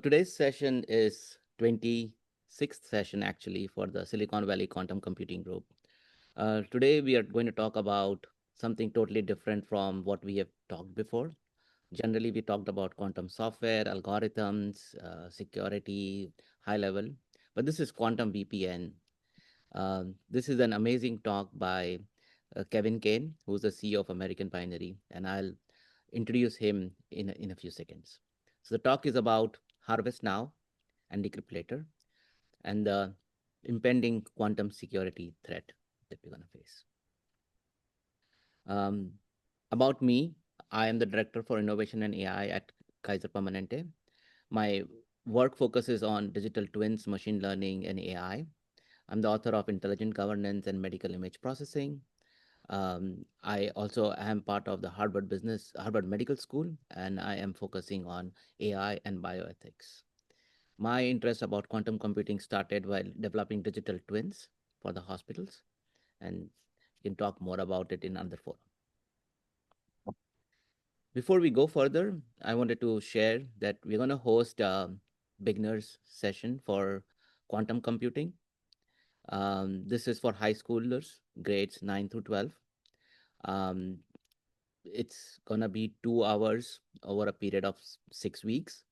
Today's session is 26th session actually for the Silicon Valley Quantum Computing Group. Today we are going to talk about something totally different from what we have talked before. Generally, we talked about quantum software, algorithms, security, high level, but this is quantum VPN. This is an amazing talk by Kevin Kane, who's the CEO of American Binary, and I'll introduce him in a few seconds. So the talk is about harvest now and decrypt later, and the impending quantum security threat that we're going to face. Um, about me, I am the Director for Innovation and AI at Kaiser Permanente. My work focuses on digital twins, machine learning, and AI. I'm the author of Intelligent Governance and Medical Image Processing. I also am part of the Harvard Medical School, and I am focusing on AI and bioethics. My interest about quantum computing started while developing digital twins for the hospitals, and we can talk more about it in another forum. Before we go further, I wanted to share that we're going to host a beginners session for quantum computing. This is for high schoolers, grades 9 through 12. Um, it's going to be 2 hours over a period of 6 weeks.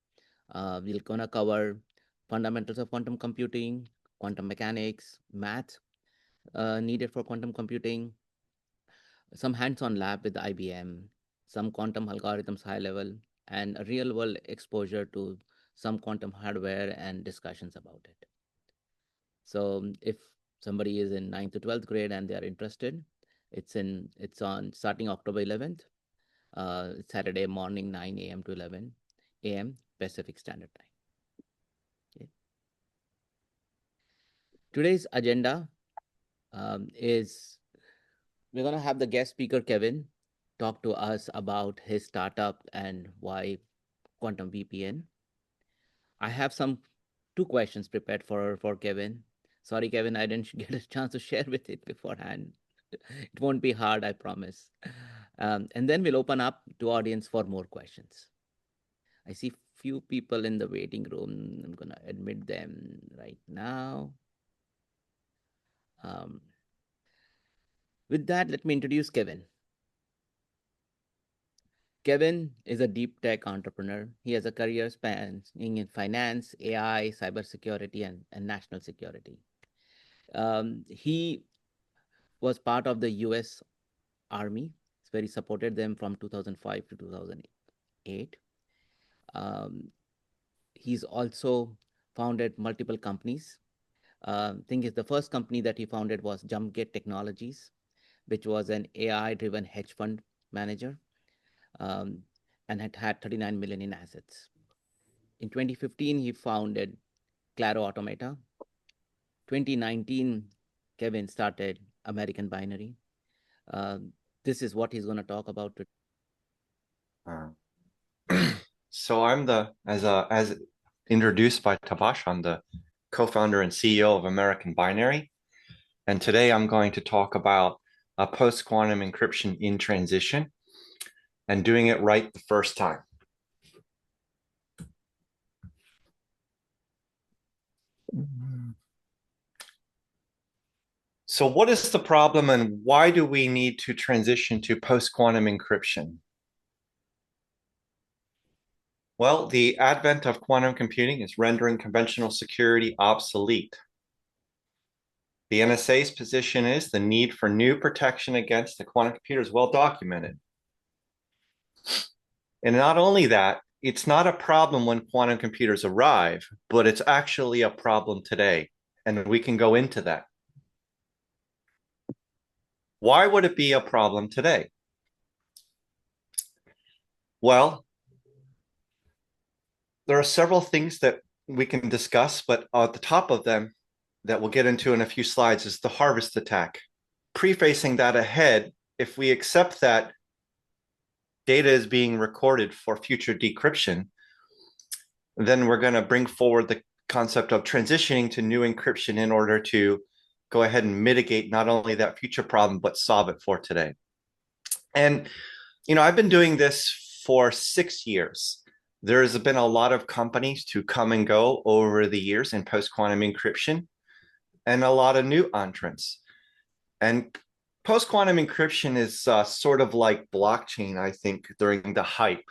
We're going to cover fundamentals of quantum computing, quantum mechanics, math needed for quantum computing, some hands-on lab with IBM, some quantum algorithms high level, and a real-world exposure to some quantum hardware and discussions about it. So if somebody is in 9th to 12th grade and they are interested, it's on starting October 11th, Saturday morning, 9 a.m. to 11 a.m. Pacific Standard Time. Okay. Today's agenda is we're going to have the guest speaker, Kevin, talk to us about his startup and why quantum VPN. I have two questions prepared for Kevin. Sorry, Kevin, I didn't get a chance to share with it beforehand. It won't be hard, I promise. And then we'll open up to audience for more questions. I see few people in the waiting room. I'm going to admit them right now. With that, let me introduce Kevin. Kevin is a deep tech entrepreneur. He has a career spanning in finance, AI, cybersecurity, and national security. He was part of the US Army, where he supported them from 2005 to 2008. He's also founded multiple companies. Thing is, the first company that he founded was JumpGate Technologies, which was an AI-driven hedge fund manager, and had 39 million in assets. In 2015, he founded Claro Automata. 2019, Kevin started American Binary. This is what he's going to talk about today. So I'm as introduced by Tabash, I'm the co-founder and CEO of American Binary. And today I'm going to talk about a post-quantum encryption in transition and doing it right the first time. So what is the problem and why do we need to transition to post-quantum encryption? Well, the advent of quantum computing is rendering conventional security obsolete. The NSA's position is the need for new protection against the quantum computer is well documented. And not only that, it's not a problem when quantum computers arrive, but it's actually a problem today. And we can go into that. Why would it be a problem today? Well, there are several things that we can discuss, but at the top of them that we'll get into in a few slides is the harvest attack. Prefacing that ahead, if we accept that data is being recorded for future decryption, then we're going to bring forward the concept of transitioning to new encryption in order to go ahead and mitigate not only that future problem, but solve it for today. And, I've been doing this for 6 years. There's been a lot of companies to come and go over the years in post-quantum encryption and a lot of new entrants. And post-quantum encryption is sort of like blockchain, I think, during the hype.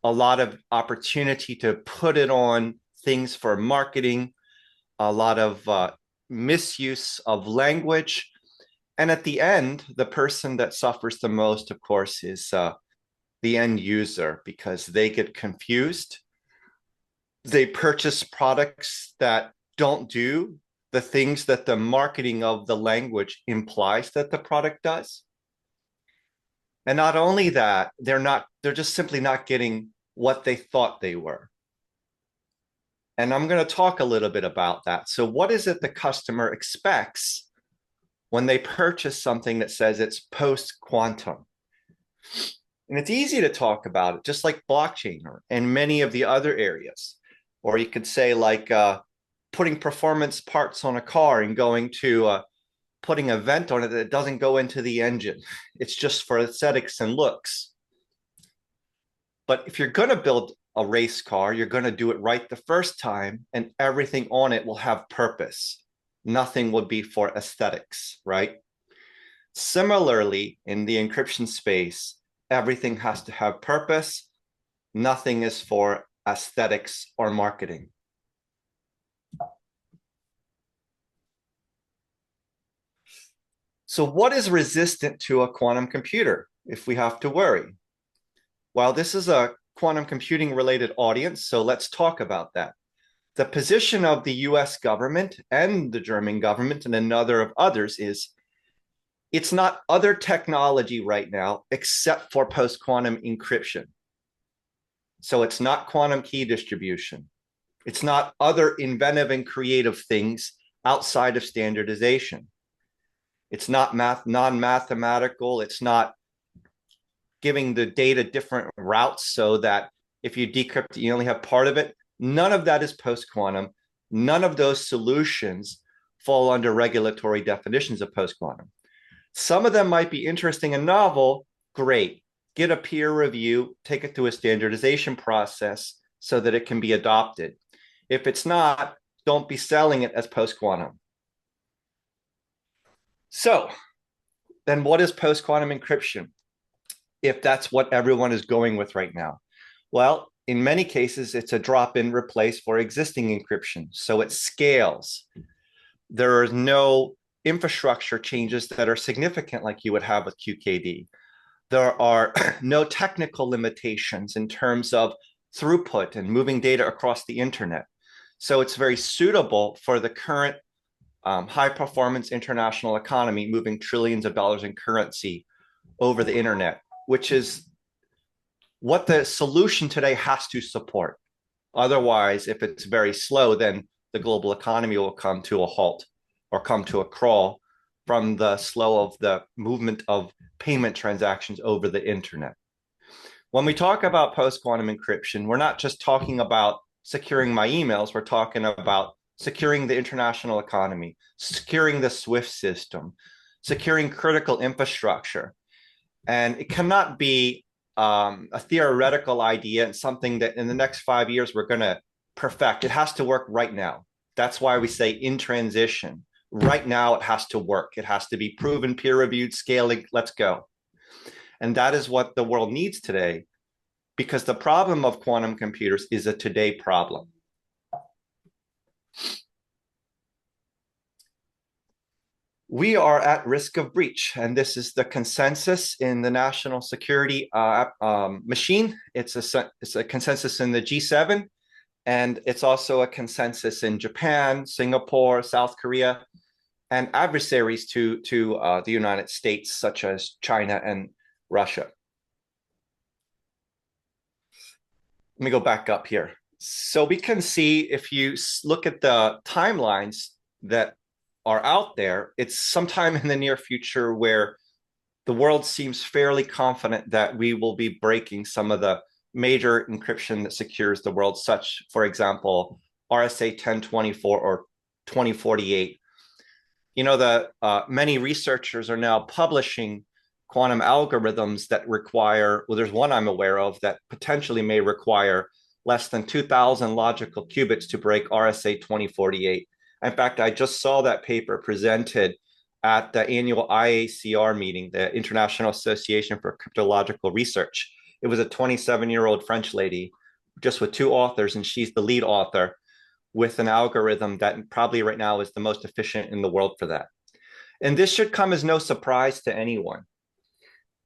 A lot of opportunity to put it on things for marketing, a lot of misuse of language. And at the end, the person that suffers the most, of course, is the end user because they get confused. They purchase products that don't do the things that the marketing of the language implies that the product does. And not only that, they're just simply not getting what they thought they were. And I'm going to talk a little bit about that. So what is it the customer expects when they purchase something that says it's post-quantum? And it's easy to talk about it, just like blockchain and many of the other areas. Or you could say like putting performance parts on a car and going to putting a vent on it that doesn't go into the engine. It's just for aesthetics and looks. But if you're going to build a race car, you're going to do it right the first time, and everything on it will have purpose. Nothing would be for aesthetics, right? Similarly, in the encryption space, everything has to have purpose. Nothing is for aesthetics or marketing. So what is resistant to a quantum computer if we have to worry? Well, this is a quantum computing related audience, so let's talk about that. The position of the US government and the German government and another of others is it's not other technology right now except for post-quantum encryption. So it's not quantum key distribution. It's not other inventive and creative things outside of standardization. It's not non-mathematical. It's not giving the data different routes so that if you decrypt, you only have part of it. None of that is post-quantum. None of those solutions fall under regulatory definitions of post-quantum. Some of them might be interesting and novel. Great. Get a peer review, take it through a standardization process so that it can be adopted. If it's not, don't be selling it as post-quantum. So then what is post-quantum encryption? If that's what everyone is going with right now. Well, in many cases, it's a drop-in replace for existing encryption. So it scales. There are no infrastructure changes that are significant like you would have with QKD. There are no technical limitations in terms of throughput and moving data across the internet. So it's very suitable for the current high performance international economy moving trillions of dollars in currency over the internet, which is what the solution today has to support. Otherwise, if it's very slow, then the global economy will come to a halt or come to a crawl from the slow of the movement of payment transactions over the internet. When we talk about post-quantum encryption, we're not just talking about securing my emails, we're talking about securing the international economy, securing the SWIFT system, securing critical infrastructure. And it cannot be a theoretical idea and something that in the next 5 years we're going to perfect. It has to work right now. That's why we say in transition. Right now, it has to work. It has to be proven, peer-reviewed, scaling. Let's go. And that is what the world needs today, because the problem of quantum computers is a today problem. We are at risk of breach, and this is the consensus in the national security machine. It's a consensus in the G7, and it's also a consensus in Japan, Singapore, South Korea, and adversaries to the United States, such as China and Russia. Let me go back up here. So we can see if you look at the timelines that are out there, it's sometime in the near future where the world seems fairly confident that we will be breaking some of the major encryption that secures the world, such, for example, RSA 1024 or 2048. You know, the many researchers are now publishing quantum algorithms that require, well, there's one I'm aware of that potentially may require less than 2,000 logical qubits to break RSA 2048. In fact, I just saw that paper presented at the annual IACR meeting, the International Association for Cryptological Research. It was a 27-year-old French lady, just with two authors, and she's the lead author with an algorithm that probably right now is the most efficient in the world for that. And this should come as no surprise to anyone.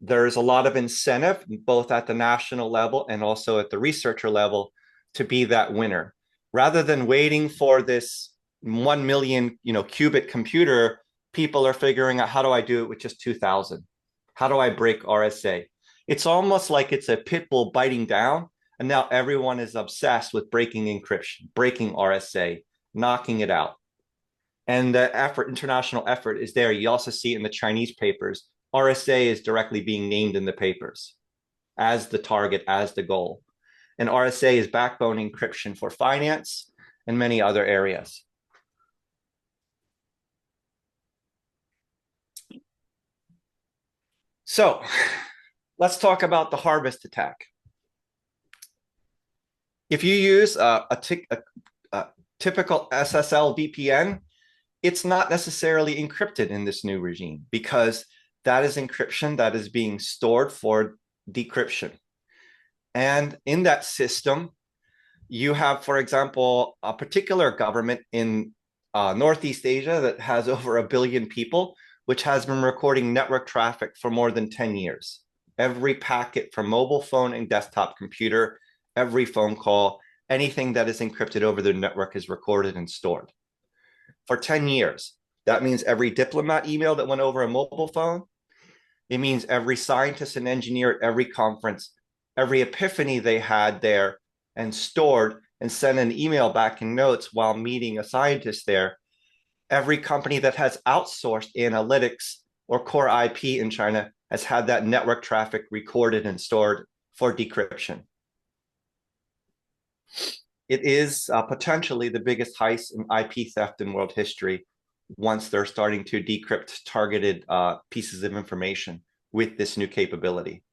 There's a lot of incentive, both at the national level and also at the researcher level, to be that winner. Rather than waiting for this 1 million, qubit computer, people are figuring out, how do I do it with just 2,000? How do I break RSA? It's almost like it's a pit bull biting down, and now everyone is obsessed with breaking encryption, breaking RSA, knocking it out. And the international effort is there. You also see it in the Chinese papers. RSA is directly being named in the papers as the target, as the goal. And RSA is backbone encryption for finance and many other areas. So let's talk about the harvest attack. If you use a typical SSL VPN, it's not necessarily encrypted in this new regime, because that is encryption that is being stored for decryption. And in that system, you have, for example, a particular government in Northeast Asia that has over 1 billion people, which has been recording network traffic for more than 10 years. Every packet from mobile phone and desktop computer, every phone call, anything that is encrypted over the network is recorded and stored for 10 years. That means every diplomat email that went over a mobile phone. It means every scientist and engineer at every conference, every epiphany they had there and stored and sent an email back in notes while meeting a scientist there. Every company that has outsourced analytics or core IP in China has had that network traffic recorded and stored for decryption. It is potentially the biggest heist in IP theft in world history once they're starting to decrypt targeted pieces of information with this new capability.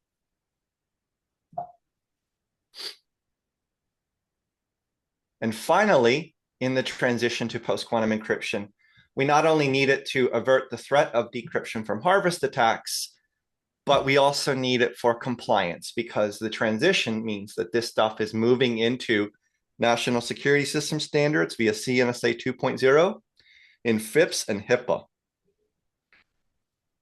And finally, in the transition to post-quantum encryption, we not only need it to avert the threat of decryption from harvest attacks, but we also need it for compliance, because the transition means that this stuff is moving into national security system standards via CNSA 2.0 in FIPS and HIPAA.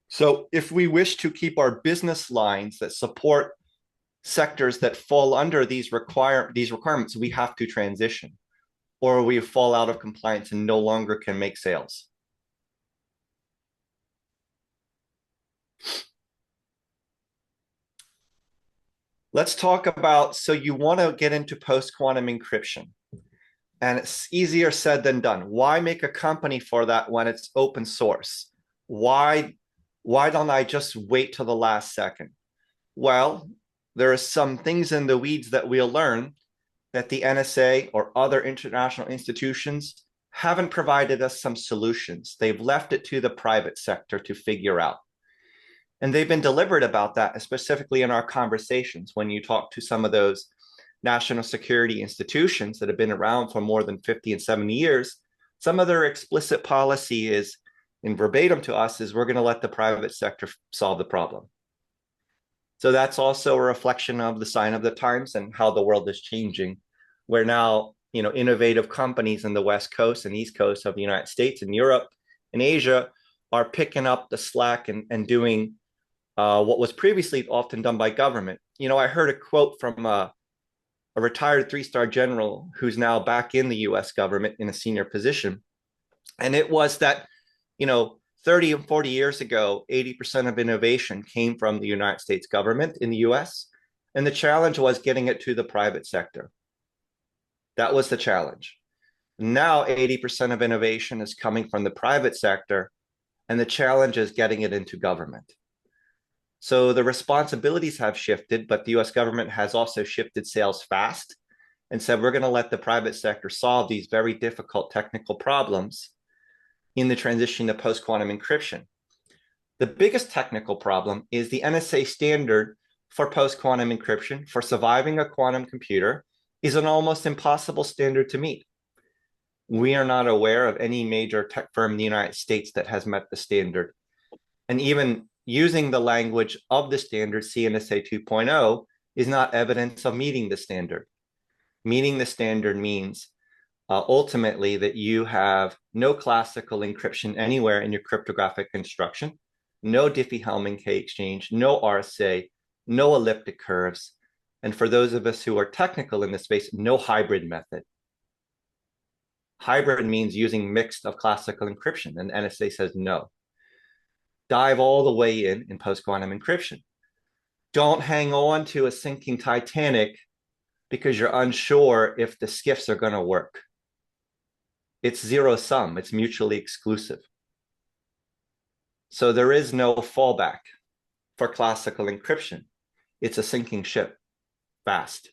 So if we wish to keep our business lines that support sectors that fall under these requirements, we have to transition, or we fall out of compliance and no longer can make sales. Let's talk about, so you want to get into post-quantum encryption, and it's easier said than done. Why make a company for that when it's open source? Why don't I just wait till the last second? Well, there are some things in the weeds that we'll learn that the NSA or other international institutions haven't provided us some solutions. They've left it to the private sector to figure out. And they've been deliberate about that, specifically in our conversations. When you talk to some of those national security institutions that have been around for more than 50 and 70 years, some of their explicit policy is, in verbatim to us, is we're going to let the private sector solve the problem. So that's also a reflection of the sign of the times and how the world is changing, where now, innovative companies in the West Coast and East Coast of the United States and Europe and Asia are picking up the slack and doing what was previously often done by government. I heard a quote from a retired 3-star general who's now back in the US government in a senior position. And it was that, 30 and 40 years ago, 80% of innovation came from the United States government in the US. And the challenge was getting it to the private sector. That was the challenge. Now 80% of innovation is coming from the private sector, and the challenge is getting it into government. So the responsibilities have shifted, but the US government has also shifted sails fast and said, we're going to let the private sector solve these very difficult technical problems in the transition to post-quantum encryption. The biggest technical problem is the NSA standard for post-quantum encryption for surviving a quantum computer is an almost impossible standard to meet. We are not aware of any major tech firm in the United States that has met the standard. And even using the language of the standard, CNSA 2.0, is not evidence of meeting the standard. Meeting the standard means ultimately that you have no classical encryption anywhere in your cryptographic construction, no Diffie-Hellman key exchange, no RSA, no elliptic curves, and for those of us who are technical in this space, no hybrid method. Hybrid means using mixed of classical encryption, and NSA says no. Dive all the way in post-quantum encryption. Don't hang on to a sinking Titanic because you're unsure if the skiffs are going to work. It's zero sum, it's mutually exclusive. So there is no fallback for classical encryption. It's a sinking ship, fast.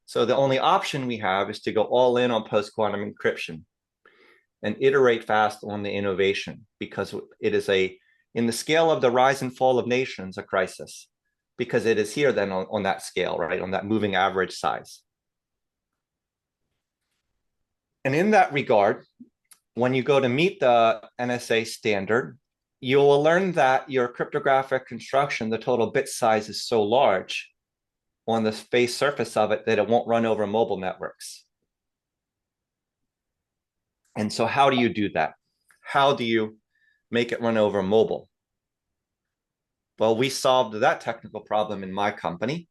So the only option we have is to go all in on post-quantum encryption and iterate fast on the innovation, because it is in the scale of the rise and fall of nations, a crisis, because it is here then on that scale, right, on that moving average size. And in that regard, when you go to meet the NSA standard, you will learn that your cryptographic construction, the total bit size, is so large on the face surface of it that it won't run over mobile networks. And so how do you do that? How do you make it run over mobile? Well, we solved that technical problem in my company.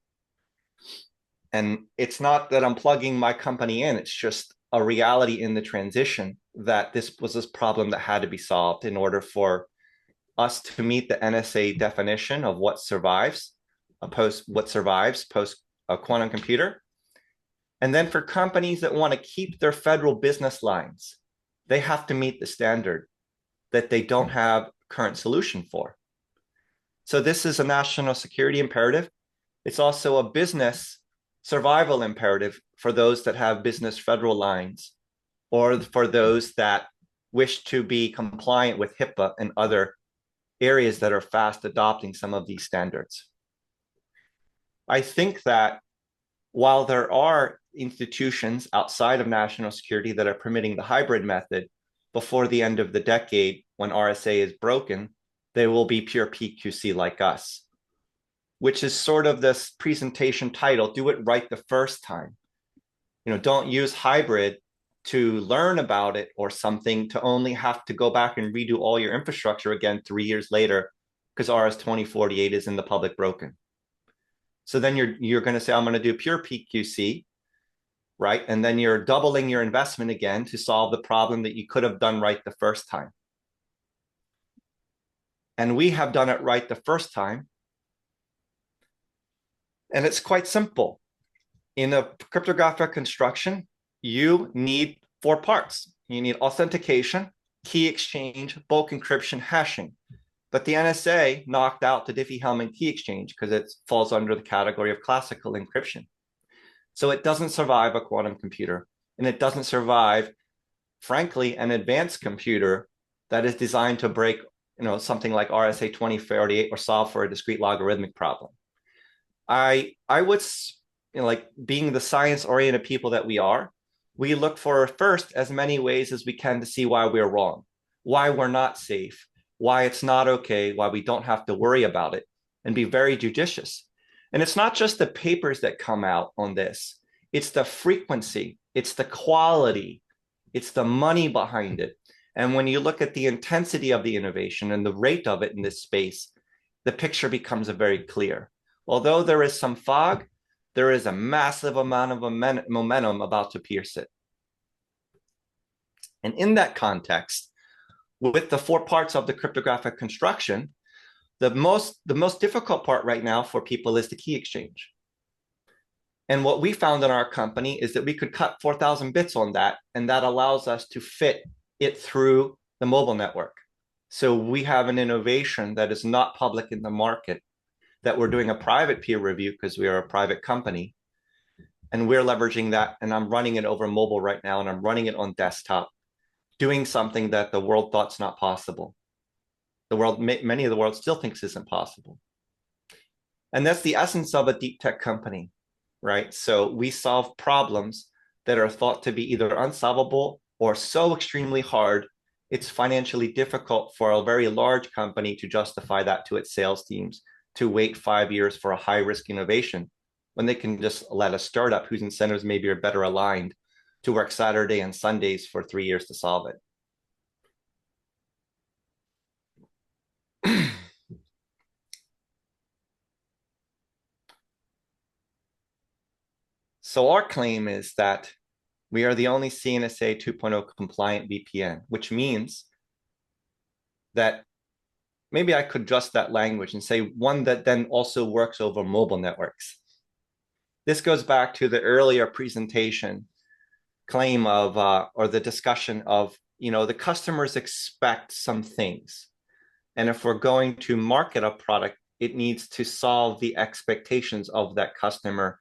And it's not that I'm plugging my company in, it's just a reality in the transition that this was this problem that had to be solved in order for us to meet the NSA definition of what survives post a quantum computer. And then for companies that want to keep their federal business lines, they have to meet the standard that they don't have current solution for. So this is a national security imperative. It's also a business survival imperative for those that have business federal lines, or for those that wish to be compliant with HIPAA and other areas that are fast adopting some of these standards. I think that while there are institutions outside of national security that are permitting the hybrid method, before the end of the decade, when RSA is broken, they will be pure PQC like us, which is sort of this presentation title, do it right the first time. Don't use hybrid to learn about it or something to only have to go back and redo all your infrastructure again 3 years later because RS 2048 is in the public broken. So then you're going to say, I'm going to do pure PQC, right? And then you're doubling your investment again to solve the problem that you could have done right the first time. And we have done it right the first time. And it's quite simple. In a cryptographic construction, you need 4 parts. You need authentication, key exchange, bulk encryption, hashing. But the NSA knocked out the Diffie-Hellman key exchange because it falls under the category of classical encryption. So it doesn't survive a quantum computer, and it doesn't survive, frankly, an advanced computer that is designed to break, something like RSA 2048 or solve for a discrete logarithmic problem. I would, like being the science-oriented people that we are, we look for first as many ways as we can to see why we're wrong, why we're not safe, why it's not okay, why we don't have to worry about it, and be very judicious. And it's not just the papers that come out on this, it's the frequency, it's the quality, it's the money behind it. And when you look at the intensity of the innovation and the rate of it in this space, the picture becomes very clear. Although there is some fog, there is a massive amount of momentum about to pierce it. And in that context, with the 4 parts of the cryptographic construction, the most difficult part right now for people is the key exchange. And what we found in our company is that we could cut 4,000 bits on that, and that allows us to fit it through the mobile network. So we have an innovation that is not public in the market, that we're doing a private peer review because we are a private company. And we're leveraging that, and I'm running it over mobile right now, and I'm running it on desktop, doing something that the world thought's not possible. Many of the world still thinks isn't possible. And that's the essence of a deep tech company. right? So we solve problems that are thought to be either unsolvable or so extremely hard, it's financially difficult for a very large company to justify that to its sales teams, to wait 5 years for a high risk innovation when they can just let a startup whose incentives maybe are better aligned to work Saturday and Sundays for 3 years to solve it. So our claim is that we are the only CNSA 2.0 compliant VPN, which means that maybe I could adjust that language and say one that then also works over mobile networks. This goes back to the earlier presentation claim of, or the discussion of, the customers expect some things. And if we're going to market a product, it needs to solve the expectations of that customer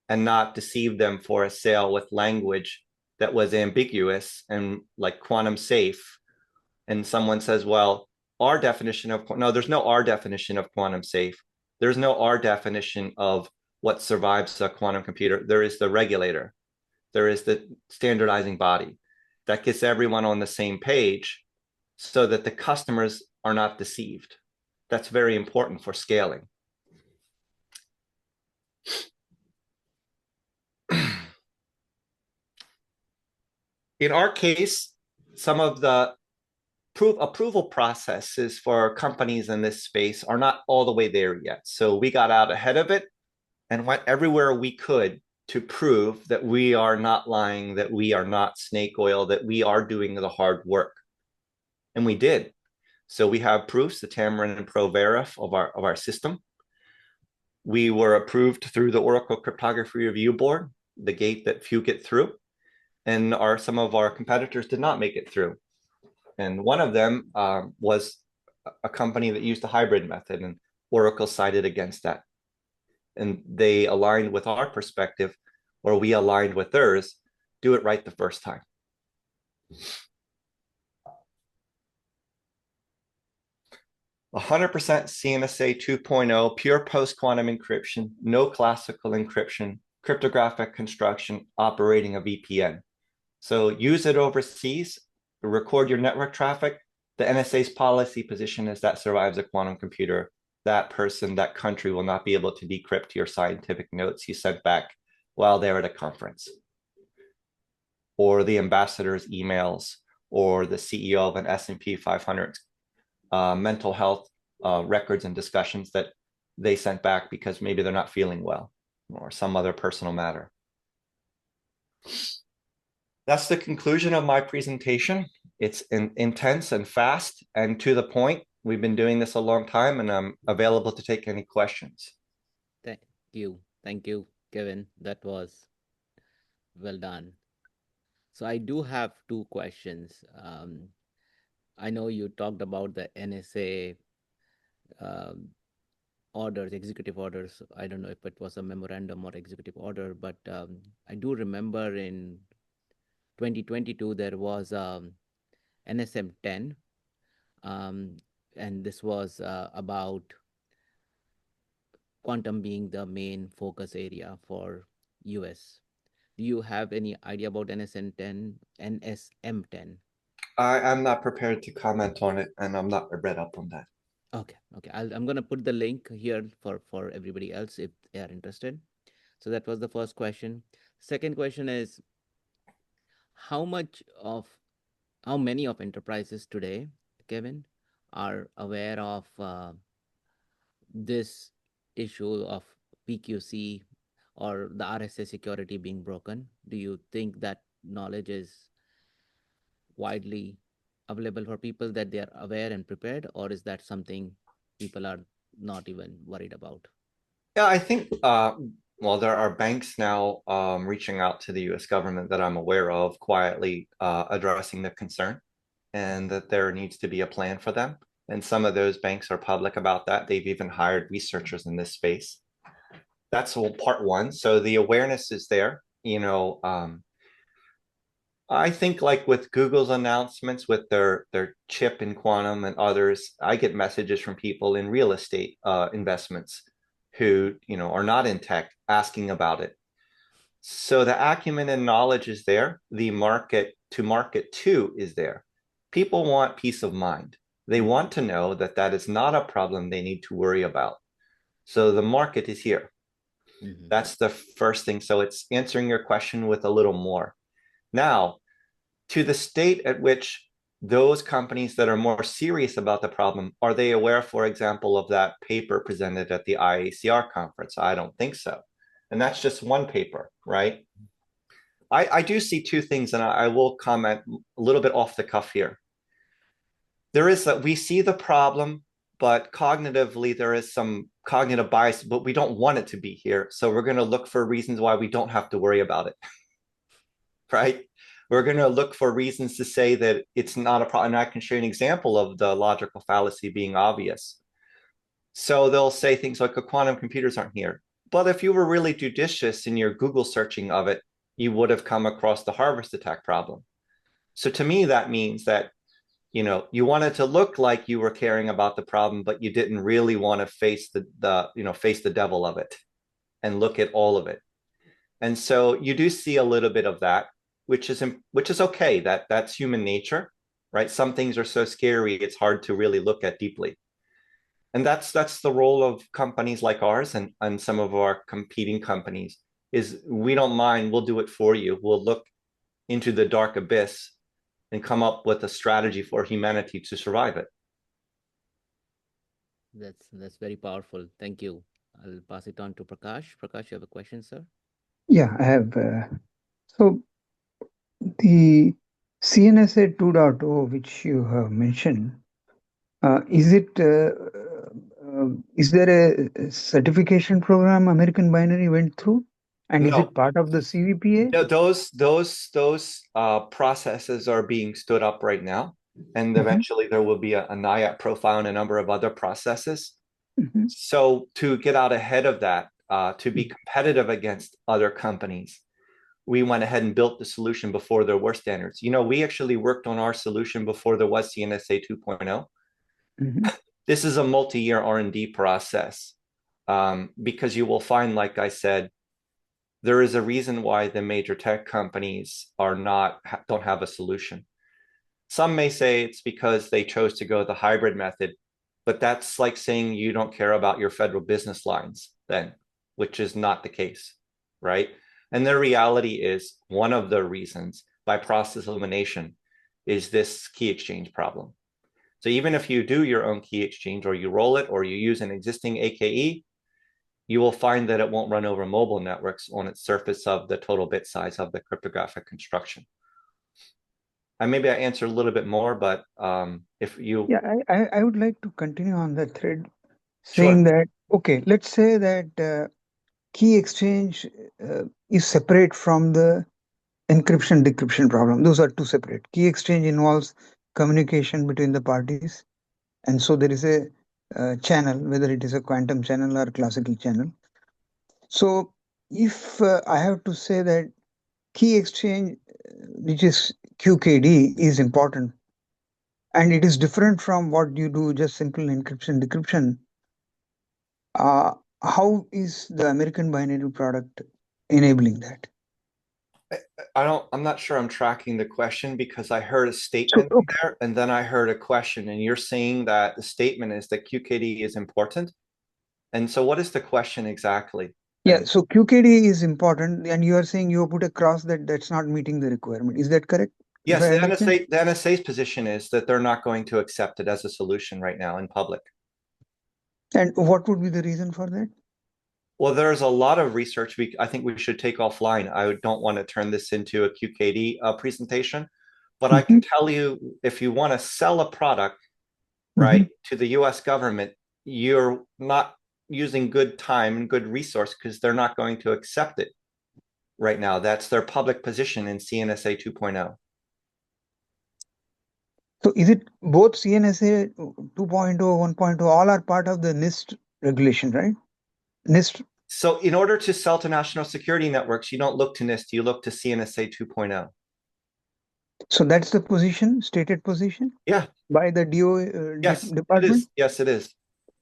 and not deceive them for a sale with language that was ambiguous and like quantum safe. And someone says, well, our definition of, no, there's no our definition of quantum safe. There's no our definition of what survives a quantum computer. There is the regulator. There is the standardizing body that gets everyone on the same page so that the customers are not deceived. That's very important for scaling. In our case, some of the approval processes for companies in this space are not all the way there yet. So we got out ahead of it and went everywhere we could to prove that we are not lying, that we are not snake oil, that we are doing the hard work. And we did. So we have proofs, the Tamarind and ProVerif of our system. We were approved through the Oracle Cryptography Review Board, the gate that few get through. And some of our competitors did not make it through. And one of them was a company that used a hybrid method, and Oracle sided against that. And they aligned with our perspective, or we aligned with theirs, do it right the first time. 100% CNSA 2.0, pure post-quantum encryption, no classical encryption, cryptographic construction, operating a VPN. So use it overseas, record your network traffic. The NSA's policy position is that survives a quantum computer. That person, that country will not be able to decrypt your scientific notes you sent back while they're at a conference, or the ambassador's emails, or the CEO of an S&P 500 mental health records and discussions that they sent back because maybe they're not feeling well or some other personal matter. That's the conclusion of my presentation. It's intense and fast and to the point. We've been doing this a long time, and I'm available to take any questions. Thank you. Thank you, Kevin. That was well done. So I do have two questions. I know you talked about the NSA um, orders, executive orders. I don't know if it was a memorandum or executive order, but I do remember in 2022 there was NSM 10, um, and this was about quantum being the main focus area for US. Do you have any idea about NSM 10, NSM 10? I'm not prepared to comment on it, and I'm not read up on that. Okay, okay. I'm gonna put the link here for everybody else if they are interested. So that was the first question. Second question is how much of how many of enterprises today, Kevin, are aware of this issue of PQC or the RSA security being broken? Do you think that knowledge is widely available for people, that they are aware and prepared, or is that something people are not even worried about? Yeah, I think, well, there are banks now reaching out to the US government that I'm aware of, quietly addressing the concern, and that there needs to be a plan for them. And some of those banks are public about that. They've even hired researchers in this space. That's part one. So the awareness is there. I think like with Google's announcements with their chip in quantum and others, I get messages from people in real estate investments who, are not in tech asking about it. So the acumen and knowledge is there. The market to is there. People want peace of mind. They want to know that that is not a problem they need to worry about. So the market is here. Mm-hmm. That's the first thing. So it's answering your question with a little more. Now, to the state at which those companies that are more serious about the problem, are they aware, for example, of that paper presented at the IACR conference? I don't think so. And that's just one paper, right? I do see two things, and I will comment a little bit off the cuff here. There is that we see the problem, but cognitively there is some cognitive bias, but we don't want it to be here. So we're going to look for reasons why we don't have to worry about it, right? We're going to look for reasons to say that it's not a problem. And I can show you an example of the logical fallacy being obvious. So they'll say things like, quantum computers aren't here. But if you were really judicious in your Google searching of it, you would have come across the harvest attack problem. So to me, that means that, you wanted to look like you were caring about the problem, but you didn't really want to face face the devil of it and look at all of it. And so you do see a little bit of that, which is okay. That's human nature, right? Some things are so scary, it's hard to really look at deeply. And that's the role of companies like ours and some of our competing companies is we don't mind, we'll do it for you. We'll look into the dark abyss and come up with a strategy for humanity to survive it. That's very powerful. Thank you. I'll pass it on to Prakash. Prakash, you have a question, sir? Yeah, I have. So the CNSA 2.0, which you have mentioned, is it? Is there a certification program American Binary went through, and is No, it part of the CVPA? those processes are being stood up right now, and Mhm, eventually there will be a NIAP profile and a number of other processes. mhm, So to get out ahead of that, to be competitive against other companies, we went ahead and built the solution before there were standards. We actually worked on our solution before there was CNSA 2.0. mhm. This is a multi-year R&D process, because you will find, like I said, there is a reason why the major tech companies don't have a solution. Some may say it's because they chose to go the hybrid method, but that's like saying you don't care about your federal business lines then, which is not the case, right? And the reality is one of the reasons by process elimination is this key exchange problem. So even if you do your own key exchange or you roll it or you use an existing AKE, you will find that it won't run over mobile networks on its surface of the total bit size of the cryptographic construction. And maybe I answered a little bit more, but if you, Yeah, I would like to continue on that thread, sure. saying that okay, let's say that key exchange is separate from the encryption decryption problem. Those are two separate. Key exchange involves communication between the parties, and so there is a channel, whether it is a quantum channel or classical channel. So if I have to say that key exchange, which is QKD, is important, and it is different from what you do just simple encryption decryption, uh, how is the American binary product enabling that? I'm not sure I'm tracking the question because I heard a So statement okay, there and then I heard a question, and you're saying that the statement is that QKD is important. And so what is the question exactly? yeah, And so QKD is important, and you are saying you put a cross that that's not meeting the requirement. Is that correct? If yes, I understand? The NSA's position is that they're not going to accept it as a solution right now in public. And what would be the reason for that? Well, there's a lot of research I think we should take offline. I don't want to turn this into a QKD presentation, but I can Mhm, tell you if you want to sell a product, mhm. right, to the US government, you're not using good time and good resource because they're not going to accept it right now. That's their public position in CNSA 2.0. So is it both CNSA 2.0, 1.0, all are part of the NIST regulation, right? NIST. So in order to sell to national security networks, you don't look to NIST, you look to CNSA 2.0. So that's the position, stated position Yeah, by the DO yes, it department. is. Yes, it is.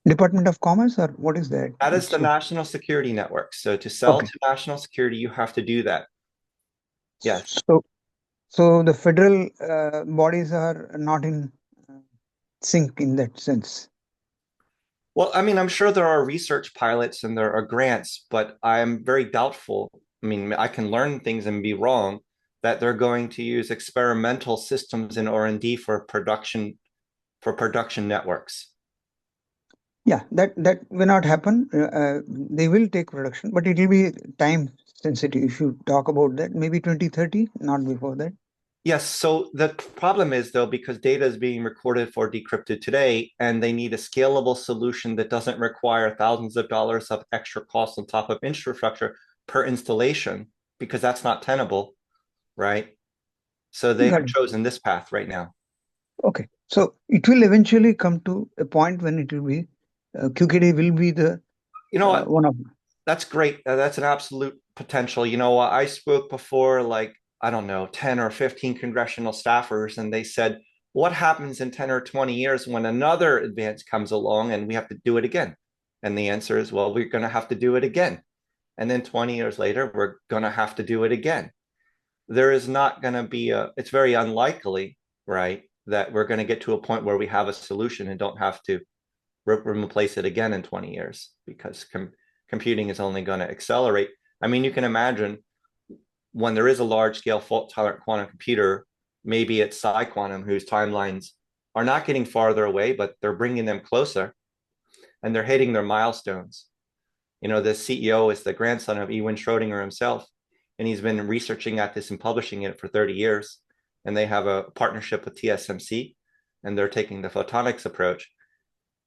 Department of Commerce, or what is that? That is the So, national security network. So to sell okay. to national security, you have to do that. Yes. So the federal bodies are not in uh, sync in that sense. Well, I mean, I'm sure there are research pilots and there are grants, but I'm very doubtful. I mean, I can learn things and be wrong that they're going to use experimental systems in R&D for production networks. Yeah, that will not happen. They will take production, but it will be time sensitive. If you talk about that, maybe 2030, not before that. Yes, so the problem is though, because data is being recorded for decrypted today, and they need a scalable solution that doesn't require thousands of dollars of extra costs on top of infrastructure per installation, because that's not tenable, right? So they Got have it. chosen this path right now. Okay, so it will eventually come to a point when it will be QKD will be the You know what? one of. That's great. That's an absolute potential. You know, I spoke before, like, I don't know, 10 or 15 congressional staffers, and they said, what happens in 10 or 20 years when another advance comes along and we have to do it again? And the answer is, well, we're going to have to do it again. And then 20 years later, we're going to have to do it again. There is not going to be it's very unlikely, right, that we're going to get to a point where we have a solution and don't have to replace it again in 20 years because computing is only going to accelerate. I mean, you can imagine when there is a large scale fault tolerant quantum computer, maybe it's Psi Quantum, whose timelines are not getting farther away, but they're bringing them closer and they're hitting their milestones. You know, the CEO is the grandson of Erwin Schrödinger himself, and he's been researching at this and publishing it for 30 years. And they have a partnership with TSMC, and they're taking the photonics approach.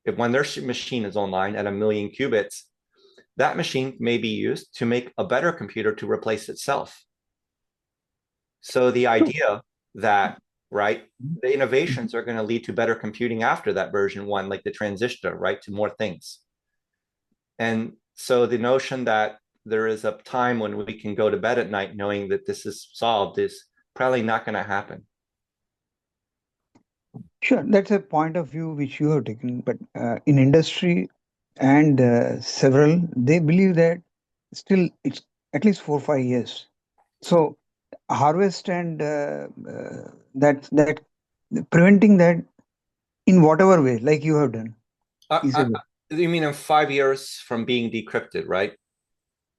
If when their machine is online at 1 million qubits, that machine may be used to make a better computer to replace itself. So the So, idea that, right, the innovations are going to lead to better computing after that version one, like the transistor, right, to more things. And so the notion that there is a time when we can go to bed at night knowing that this is solved is probably not going to happen. sure, that's a point of view which you have taken, but in industry and several, they believe that still it's at least 4 or 5 years. So harvest and that preventing that in whatever way, like you have done, is a way. You mean in 5 years from being decrypted, right?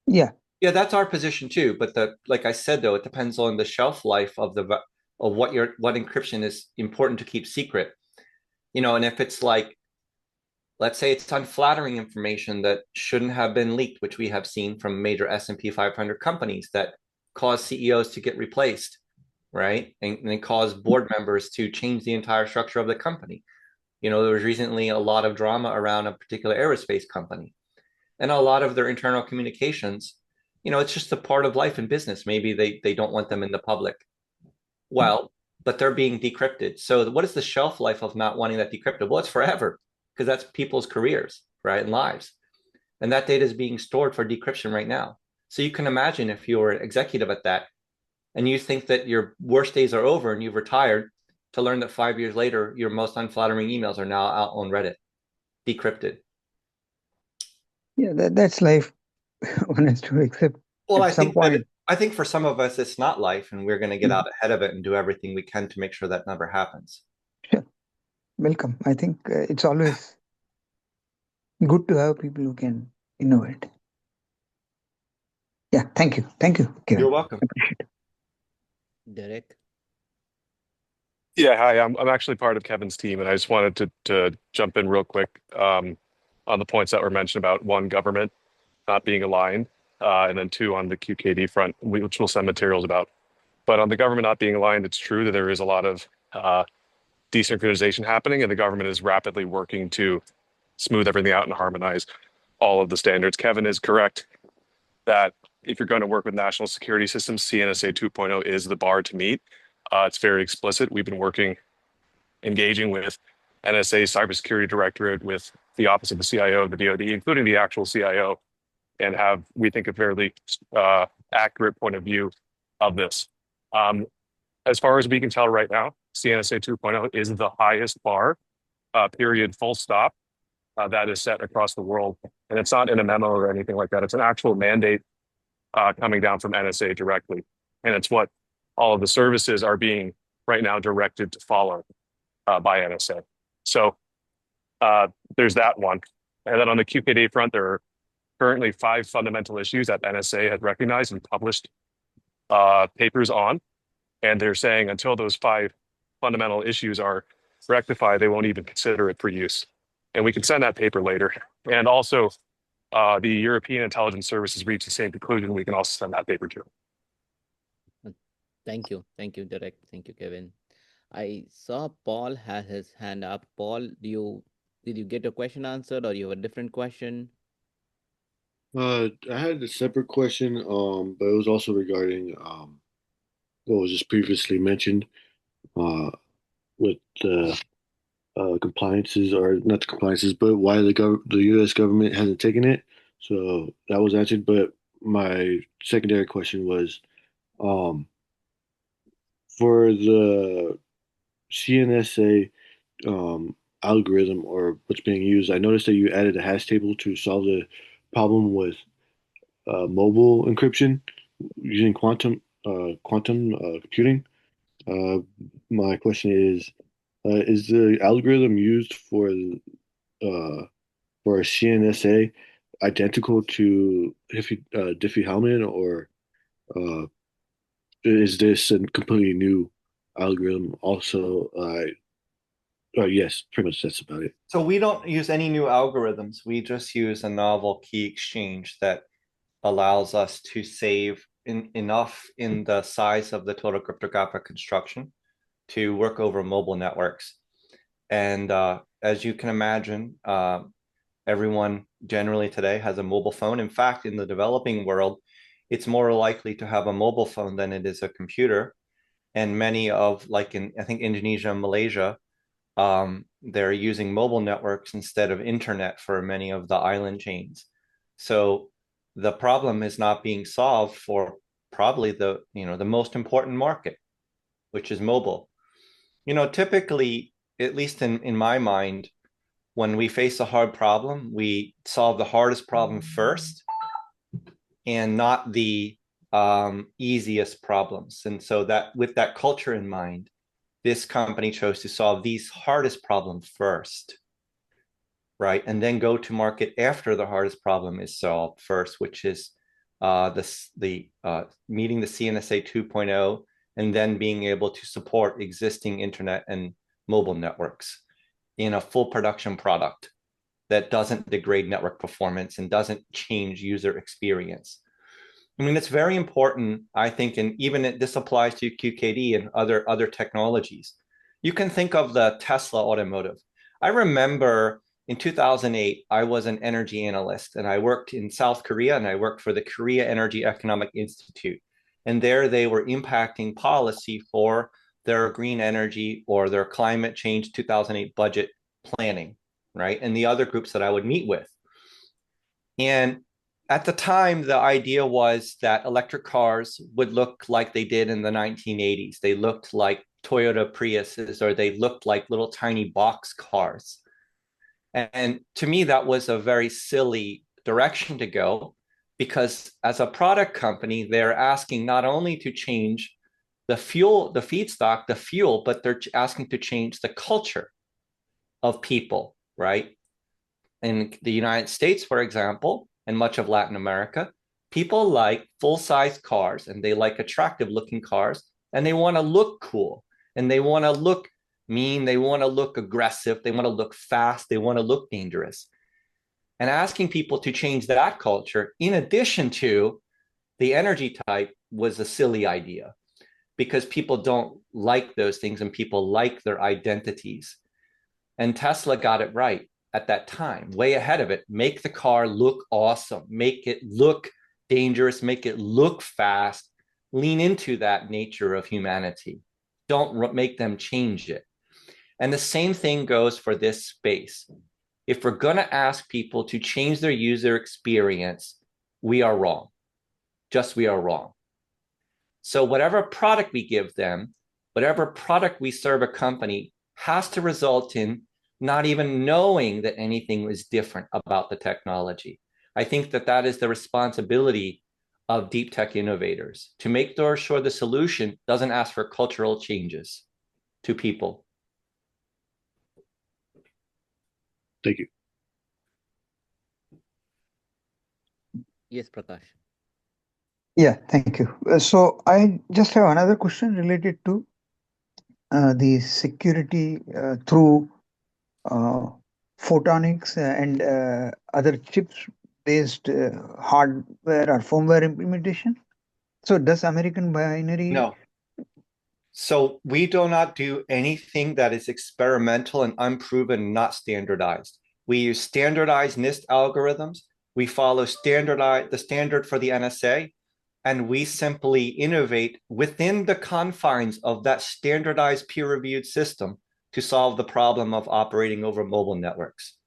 Yeah, Yeah, that's our position too. But like I said, though, it depends on the shelf life of what encryption is important to keep secret. You know, and if it's like, let's say it's unflattering information that shouldn't have been leaked, which we have seen from major S&P 500 companies that cause CEOs to get replaced, right? And cause board members to change the entire structure of the company. You know, there was recently a lot of drama around a particular aerospace company and a lot of their internal communications. You know, it's just a part of life in business. Maybe they don't want them in the public. Well, but they're being decrypted. So what is the shelf life of not wanting that decrypted? Well, it's forever because that's people's careers, right, and lives. And that data is being stored for decryption right now. So you can imagine if you were an executive at that and you think that your worst days are over and you've retired to learn that 5 years later, your most unflattering emails are now out on Reddit, decrypted. yeah, that's life. One has to accept Well, at some point. I think for some of us it's not life, and we're going to get Mm, out ahead of it and do everything we can to make sure that never happens. sure, welcome. I think it's always good to have people who can innovate. Yeah, thank you, You're Kevin. welcome. Appreciate it. Derek. Yeah, hi. I'm actually part of Kevin's team, and I just wanted to jump in real quick on the points that were mentioned about one, government not being aligned, and then two, on the QKD front, which we'll send materials about. But on the government not being aligned, it's true that there is a lot of desynchronization happening, and the government is rapidly working to smooth everything out and harmonize all of the standards. Kevin is correct that if you're going to work with national security systems, CNSA 2.0 is the bar to meet. It's very explicit. We've been engaging with NSA Cybersecurity Directorate, with the Office of the CIO, the DoD, including the actual CIO, and have, we think, a fairly accurate point of view of this. As far as we can tell right now, CNSA 2.0 is the highest bar, period, full stop. that is set across the world. And it's not in a memo or anything like that. It's an actual mandate coming down from NSA directly. And it's what all of the services are being right now directed to follow by NSA. So there's that one. And then on the QKD front, there are currently 5 fundamental issues that NSA has recognized and published papers on. And they're saying until those 5 fundamental issues are rectified, they won't even consider it for use. And we can send that paper later. And also, the European intelligence services reached the same conclusion. We can also send that paper too. Thank you, Derek. Thank you, Kevin. I saw Paul has his hand up. Paul, did you get your question answered, or you have a different question? I had a separate question, but it was also regarding what was just previously mentioned with the compliances, or not the compliances, but why the U.S. government hasn't taken it. So that was answered. But my secondary question was, for the CNSA algorithm, or what's being used, I noticed that you added a hash table to solve the problem with mobile encryption using quantum computing. My question is the algorithm used for a CNSA identical to Diffie-Hellman, or is this a completely new algorithm? Also, yes, pretty much that's about it. So we don't use any new algorithms. We just use a novel key exchange that allows us to save enough in the size of the total cryptographic construction to work over mobile networks. And as you can imagine, everyone generally today has a mobile phone. In fact, in the developing world, it's more likely to have a mobile phone than it is a computer. And many of, like in, I think, Indonesia and Malaysia, they're using mobile networks instead of internet for many of the island chains. So the problem is not being solved for probably the most important market, which is mobile. Typically, at least in my mind, when we face a hard problem, we solve the hardest problem first and not the easiest problems. And so that, with that culture in mind, this company chose to solve these hardest problems first, right? And then go to market after the hardest problem is solved first, which is meeting the CNSA 2.0, and then being able to support existing internet and mobile networks in a full production product that doesn't degrade network performance and doesn't change user experience. I mean, it's very important, I think, and even this applies to QKD and other technologies. You can think of the Tesla automotive. I remember in 2008, I was an energy analyst, and I worked in South Korea, and I worked for the Korea Energy Economic Institute. And there they were impacting policy for their green energy or their climate change 2008 budget planning, right? And the other groups that I would meet with. And at the time, the idea was that electric cars would look like they did in the 1980s. They looked like Toyota Priuses, or they looked like little tiny box cars. And to me, that was a very silly direction to go, because as a product company, they're asking not only to change the fuel, the feedstock, the fuel, but they're asking to change the culture of people, right? In the United States, for example, and much of Latin America, people like full-size cars, and they like attractive looking cars, and they want to look cool, and they want to look mean, they want to look aggressive, they want to look fast, they want to look dangerous. And asking people to change that culture, in addition to the energy type, was a silly idea, because people don't like those things, and people like their identities. And Tesla got it right at that time, way ahead of it. Make the car look awesome, make it look dangerous, make it look fast, lean into that nature of humanity. Don't make them change it. And the same thing goes for this space. If we're going to ask people to change their user experience, we are wrong. Just we are wrong. So whatever product we give them, whatever product we serve a company, has to result in not even knowing that anything was different about the technology. I think that that is the responsibility of deep tech innovators, to make sure the solution doesn't ask for cultural changes to people. Thank you. Yes, Prakash. Yeah, thank you. So I just have another question related to the security through uh, photonics and other chips based hardware or firmware implementation. So does American Binary? No. So we do not do anything that is experimental and unproven, not standardized. We use standardized NIST algorithms. We follow the standard for the NSA, and we simply innovate within the confines of that standardized peer-reviewed system to solve the problem of operating over mobile networks.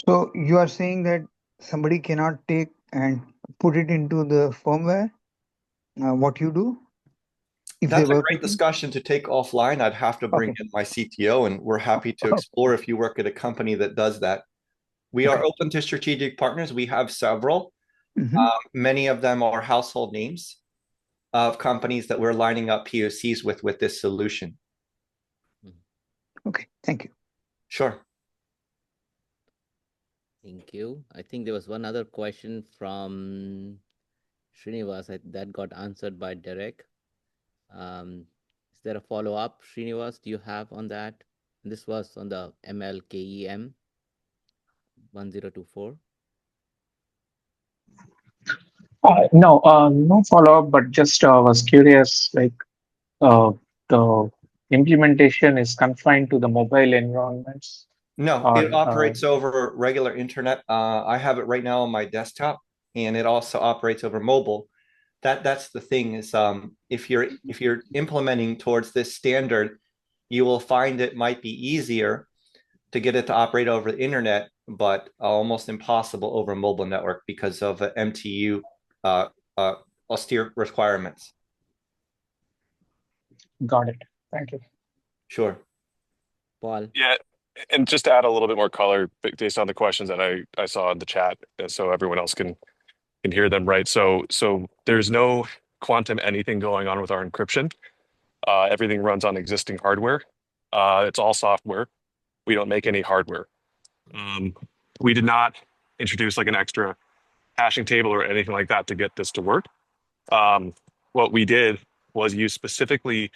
So you are saying that somebody cannot take and put it into the firmware, what you do, if they That's a work great with you? discussion to take offline. I'd have to bring Okay. in my CTO, and we're happy to explore if you work at a company that does that. We are Okay. open to strategic partners. We have several. Mhm. Many of them are household names of companies that we're lining up POCs with this solution. Okay, thank you. Sure. Thank you. I think there was one other question from Srinivas that got answered by Derek. Is there a follow-up, Srinivas, do you have on that? This was on the MLKEM 1024. No, no follow-up, but just was curious, like the implementation is confined to the mobile environments, No, or it operates over regular internet. I have it right now on my desktop, and it also operates over mobile. That's the thing is, if you're implementing towards this standard, you will find it might be easier to get it to operate over the internet, but almost impossible over a mobile network because of MTU uh, austere requirements. got it. Thank you. Sure. Paul? Yeah, and just to add a little bit more color based on the questions that I saw in the chat, so everyone else can hear them, right? So there's no quantum anything going on with our encryption. Everything runs on existing hardware. It's all software. We don't make any hardware. We did not introduce like an extra hashing table or anything like that to get this to work. What we did was use specifically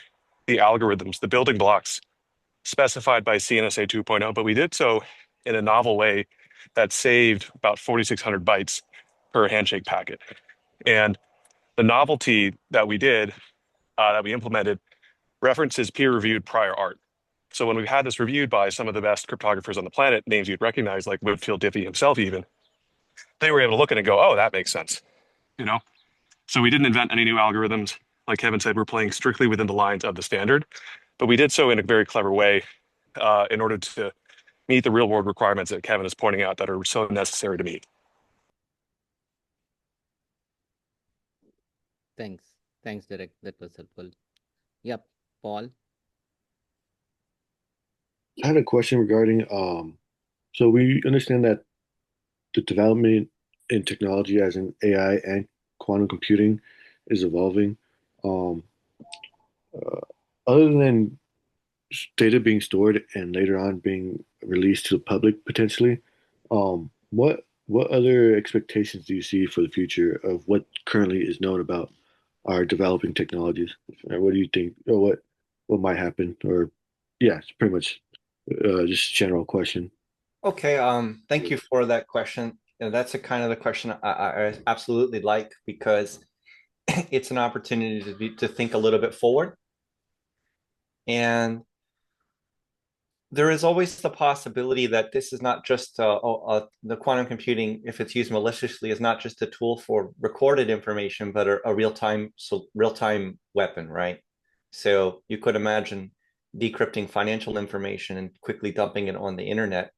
the algorithms, the building blocks specified by CNSA 2.0, but we did so in a novel way that saved about 4,600 bytes per handshake packet. And the novelty that we did, that we implemented, references peer-reviewed prior art. So when we had this reviewed by some of the best cryptographers on the planet, names you'd recognize, like Whitfield Diffie himself even, they were able to look at it and go, oh, that makes sense, you know? So we didn't invent any new algorithms. Like Kevin said, we're playing strictly within the lines of the standard, but we did so in a very clever way in order to meet the real world requirements that Kevin is pointing out that are so necessary to meet. Thanks. Thanks, Derek. That was helpful. Yep. Paul? I had a question regarding so we understand that the development in technology as in AI and quantum computing is evolving. Um, uh, Other than data being stored and later on being released to the public potentially, what other expectations do you see for the future of what currently is known about our developing technologies? Or what do you think, or what might happen? Or yeah, it's pretty much just a general question. Okay. Thank you for that question. That's a kind of the question I absolutely like, because it's an opportunity to think a little bit forward. And there is always the possibility that this is not just the quantum computing, if it's used maliciously, is not just a tool for recorded information, but a real-time weapon, right? So you could imagine decrypting financial information and quickly dumping it on the internet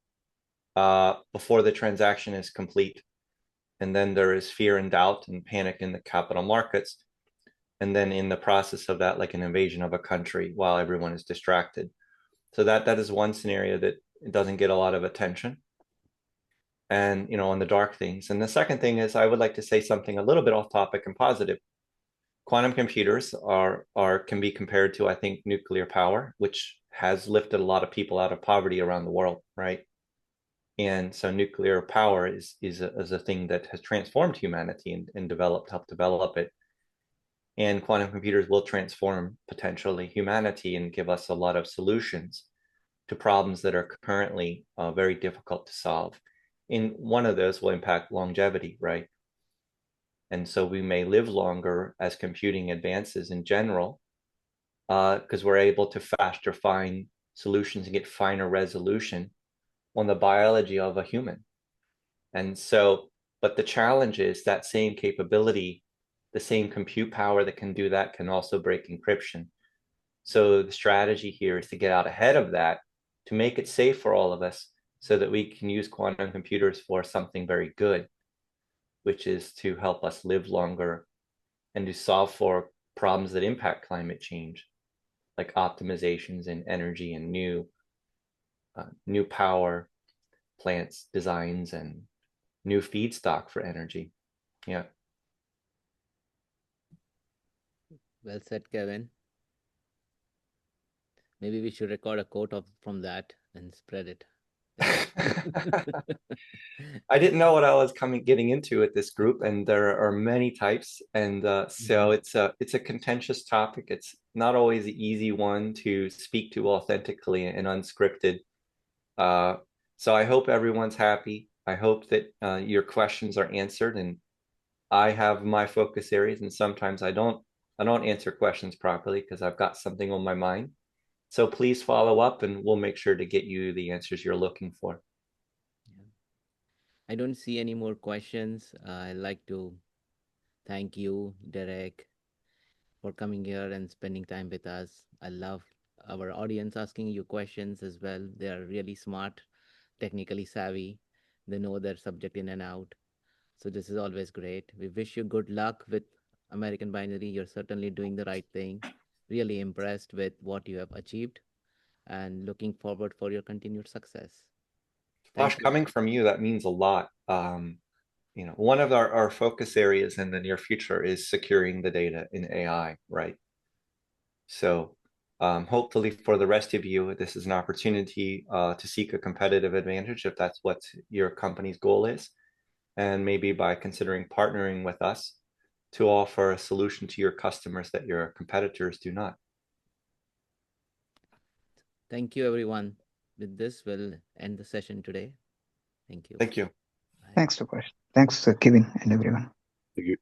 before the transaction is complete. And then there is fear and doubt and panic in the capital markets. And then in the process of that, like an invasion of a country while everyone is distracted. So that is one scenario that doesn't get a lot of attention. And, on the dark things. And the second thing is I would like to say something a little bit off topic and positive. Quantum computers can be compared to, I think, nuclear power, which has lifted a lot of people out of poverty around the world, right? And so nuclear power is a thing that has transformed humanity and helped develop it. And quantum computers will transform potentially humanity and give us a lot of solutions to problems that are currently very difficult to solve. And one of those will impact longevity, right? And so we may live longer as computing advances in general, because we're able to faster find solutions and get finer resolution on the biology of a human. And so, but the challenge is that same capability, the same compute power that can do that can also break encryption. So the strategy here is to get out ahead of that, to make it safe for all of us so that we can use quantum computers for something very good, which is to help us live longer and to solve for problems that impact climate change, like optimizations in energy and new power plants designs and new feedstock for energy. Yeah. Well said, Kevin. Maybe we should record a quote from that and spread it. I didn't know what I was getting into with this group, and there are many types, and so it's a contentious topic. It's not always an easy one to speak to authentically and unscripted. So I hope everyone's happy. I hope that your questions are answered, and I have my focus areas, and sometimes I don't answer questions properly because I've got something on my mind. So please follow up, and we'll make sure to get you the answers you're looking for. I don't see any more questions. I'd like to thank you, Derek, for coming here and spending time with us. I love our audience asking you questions as well. They are really smart, technically savvy. They know their subject in and out. So this is always great. We wish you good luck with American Binary. You're certainly doing the right thing. Really impressed with what you have achieved and looking forward for your continued success. Josh, coming from you, that means a lot. One of our focus areas in the near future is securing the data in AI, right? So hopefully for the rest of you, this is an opportunity to seek a competitive advantage if that's what your company's goal is. And maybe by considering partnering with us to offer a solution to your customers that your competitors do not. Thank you, everyone. With this, we'll end the session today. Thank you. Thank you. Thanks, Prakash. Thanks, Kevin and everyone. Thank you.